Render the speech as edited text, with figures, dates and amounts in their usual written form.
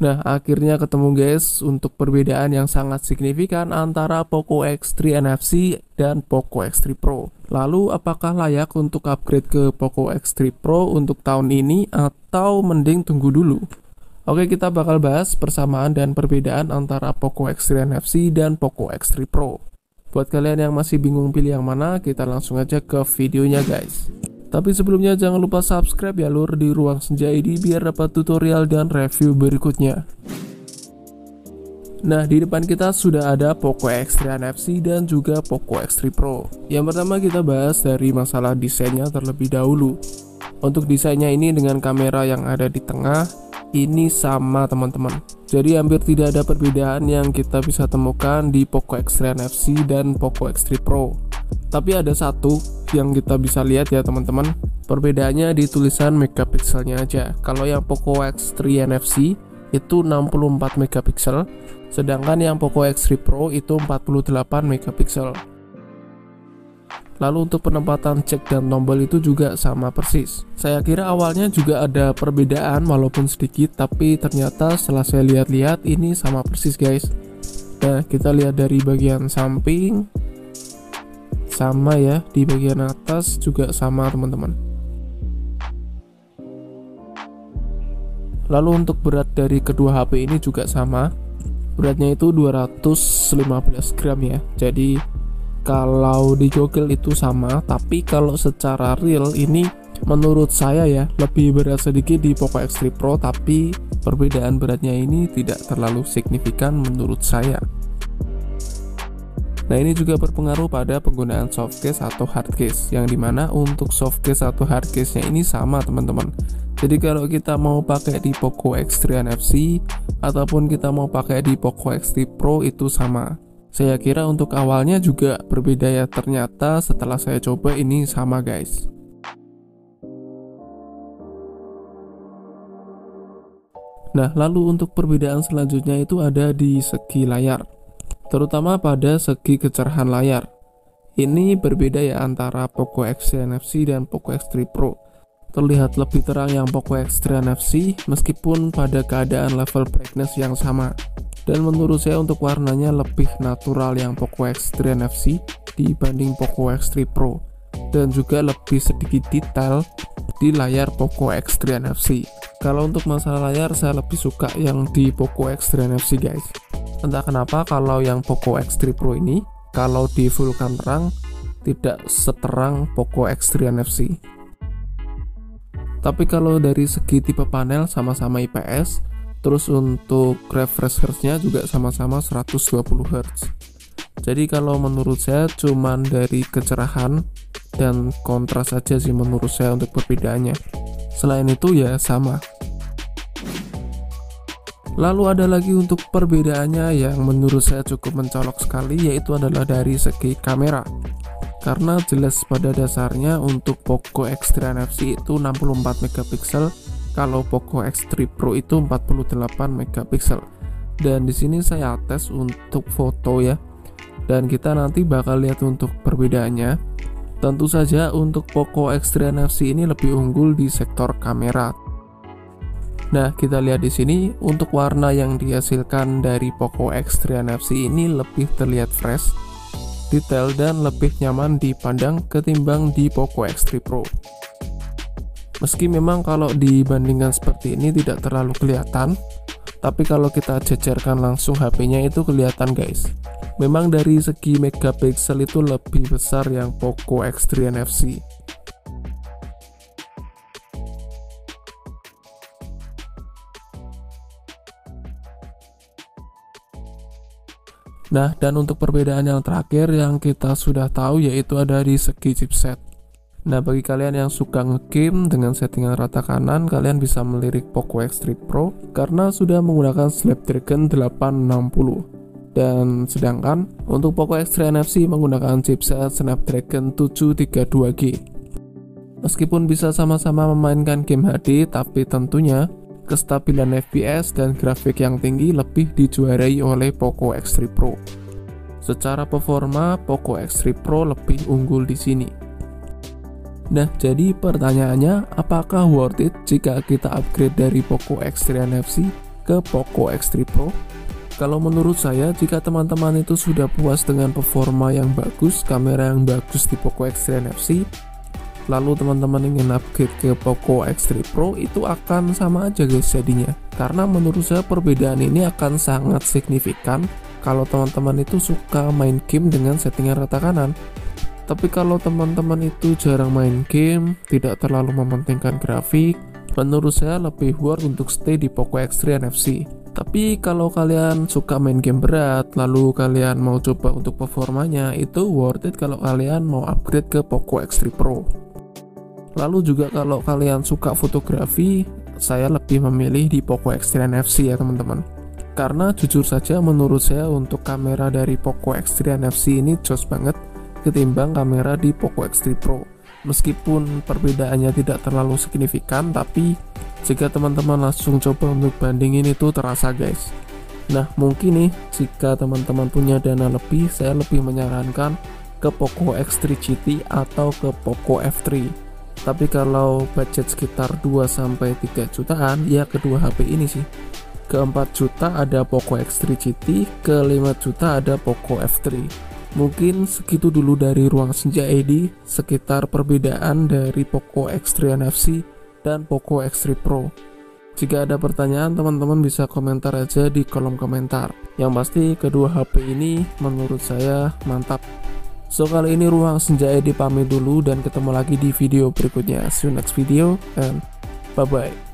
Nah, akhirnya ketemu guys untuk perbedaan yang sangat signifikan antara Poco X3 NFC dan Poco X3 Pro. Lalu, apakah layak untuk upgrade ke Poco X3 Pro untuk tahun ini atau mending tunggu dulu? Oke, kita bakal bahas persamaan dan perbedaan antara Poco X3 NFC dan Poco X3 Pro. Buat kalian yang masih bingung pilih yang mana, kita langsung aja ke videonya guys. Tapi sebelumnya jangan lupa subscribe ya lur di Ruang Senja ID biar dapat tutorial dan review berikutnya. Nah, di depan kita sudah ada Poco X3 NFC dan juga Poco X3 Pro. Yang pertama kita bahas dari masalah desainnya terlebih dahulu. Untuk desainnya ini dengan kamera yang ada di tengah, ini sama teman-teman. Jadi hampir tidak ada perbedaan yang kita bisa temukan di Poco X3 NFC dan Poco X3 Pro. Tapi ada satu yang kita bisa lihat ya teman-teman, perbedaannya di tulisan megapikselnya aja. Kalau yang Poco X3 NFC itu 64 megapiksel, sedangkan yang Poco X3 Pro itu 48 megapiksel. Lalu untuk penempatan cek dan tombol itu juga sama persis. Saya kira awalnya juga ada perbedaan walaupun sedikit, tapi ternyata setelah saya lihat-lihat ini sama persis guys. Nah, kita lihat dari bagian samping sama ya, di bagian atas juga sama teman-teman. Lalu untuk berat dari kedua HP ini juga sama. Beratnya itu 215 gram ya. Jadi kalau di Google itu sama, tapi kalau secara real ini menurut saya ya lebih berat sedikit di Poco X3 Pro, tapi perbedaan beratnya ini tidak terlalu signifikan menurut saya. Nah, ini juga berpengaruh pada penggunaan softcase atau hardcase, yang dimana untuk softcase atau hardcase-nya ini sama teman-teman. Jadi kalau kita mau pakai di Poco X3 NFC ataupun kita mau pakai di Poco X3 Pro itu sama. Saya kira untuk awalnya juga berbeda ya, ternyata setelah saya coba ini sama guys. Nah, lalu untuk perbedaan selanjutnya itu ada di segi layar, terutama pada segi kecerahan layar. Ini berbeda ya antara Poco X3 NFC dan Poco X3 Pro. Terlihat lebih terang yang Poco X3 NFC meskipun pada keadaan level brightness yang sama. Dan menurut saya untuk warnanya lebih natural yang Poco X3 NFC dibanding Poco X3 Pro. Dan juga lebih sedikit detail di layar Poco X3 NFC. Kalau untuk masalah layar saya lebih suka yang di Poco X3 NFC guys. Entah kenapa kalau yang Poco X3 Pro ini kalau di fullkan terang tidak seterang Poco X3 NFC. Tapi kalau dari segi tipe panel sama-sama IPS, terus untuk refresh hertz-nya juga sama-sama 120 Hz. Jadi kalau menurut saya cuman dari kecerahan dan kontras saja sih menurut saya untuk perbedaannya. Selain itu ya sama. Lalu ada lagi untuk perbedaannya yang menurut saya cukup mencolok sekali, yaitu adalah dari segi kamera. Karena jelas pada dasarnya untuk Poco X3 NFC itu 64 megapiksel, kalau Poco X3 Pro itu 48 megapiksel. Dan di sini saya tes untuk foto ya. Dan kita nanti bakal lihat untuk perbedaannya. Tentu saja untuk Poco X3 NFC ini lebih unggul di sektor kamera. Nah, kita lihat di sini untuk warna yang dihasilkan dari Poco X3 NFC ini lebih terlihat fresh, detail dan lebih nyaman dipandang ketimbang di Poco X3 Pro. Meski memang kalau dibandingkan seperti ini tidak terlalu kelihatan, tapi kalau kita jajarkan langsung HP-nya itu kelihatan guys. Memang dari segi megapiksel itu lebih besar yang Poco X3 NFC. Nah, dan untuk perbedaan yang terakhir yang kita sudah tahu yaitu ada di segi chipset. Nah, bagi kalian yang suka nge-game dengan settingan rata kanan, kalian bisa melirik Poco X3 Pro karena sudah menggunakan Snapdragon 860. Dan sedangkan untuk Poco X3 NFC menggunakan chipset Snapdragon 732G. Meskipun bisa sama-sama memainkan game HD, tapi tentunya kestabilan FPS dan grafik yang tinggi lebih dijuarai oleh Poco X3 Pro. Secara performa, Poco X3 Pro lebih unggul di sini. Nah, jadi pertanyaannya, apakah worth it jika kita upgrade dari Poco X3 NFC ke Poco X3 Pro? Kalau menurut saya, jika teman-teman itu sudah puas dengan performa yang bagus, kamera yang bagus di Poco X3 NFC, lalu teman-teman ingin upgrade ke Poco X3 Pro, itu akan sama aja guys jadinya. Karena menurut saya perbedaan ini akan sangat signifikan kalau teman-teman itu suka main game dengan settingan rata kanan. Tapi kalau teman-teman itu jarang main game, tidak terlalu mementingkan grafik, menurut saya lebih worth untuk stay di Poco X3 NFC. Tapi kalau kalian suka main game berat, lalu kalian mau coba untuk performanya, itu worth it kalau kalian mau upgrade ke Poco X3 Pro. Lalu juga kalau kalian suka fotografi, saya lebih memilih di Poco X3 NFC ya teman-teman. Karena jujur saja menurut saya untuk kamera dari Poco X3 NFC ini jos banget ketimbang kamera di Poco X3 Pro. Meskipun perbedaannya tidak terlalu signifikan, tapi jika teman-teman langsung coba untuk bandingin itu terasa guys. Nah mungkin nih jika teman-teman punya dana lebih, saya lebih menyarankan ke Poco X3 GT atau ke Poco F3. Tapi kalau budget sekitar 2-3 jutaan, ya kedua HP ini sih. Ke 4 juta ada Poco X3 GT, ke 5 juta ada Poco F3. Mungkin segitu dulu dari Ruang Senja ID sekitar perbedaan dari Poco X3 NFC dan Poco X3 Pro. Jika ada pertanyaan, teman-teman bisa komentar aja di kolom komentar. Yang pasti kedua HP ini menurut saya mantap. So kali ini Ruang Senja ID pamit dulu dan ketemu lagi di video berikutnya. See you next video and bye bye.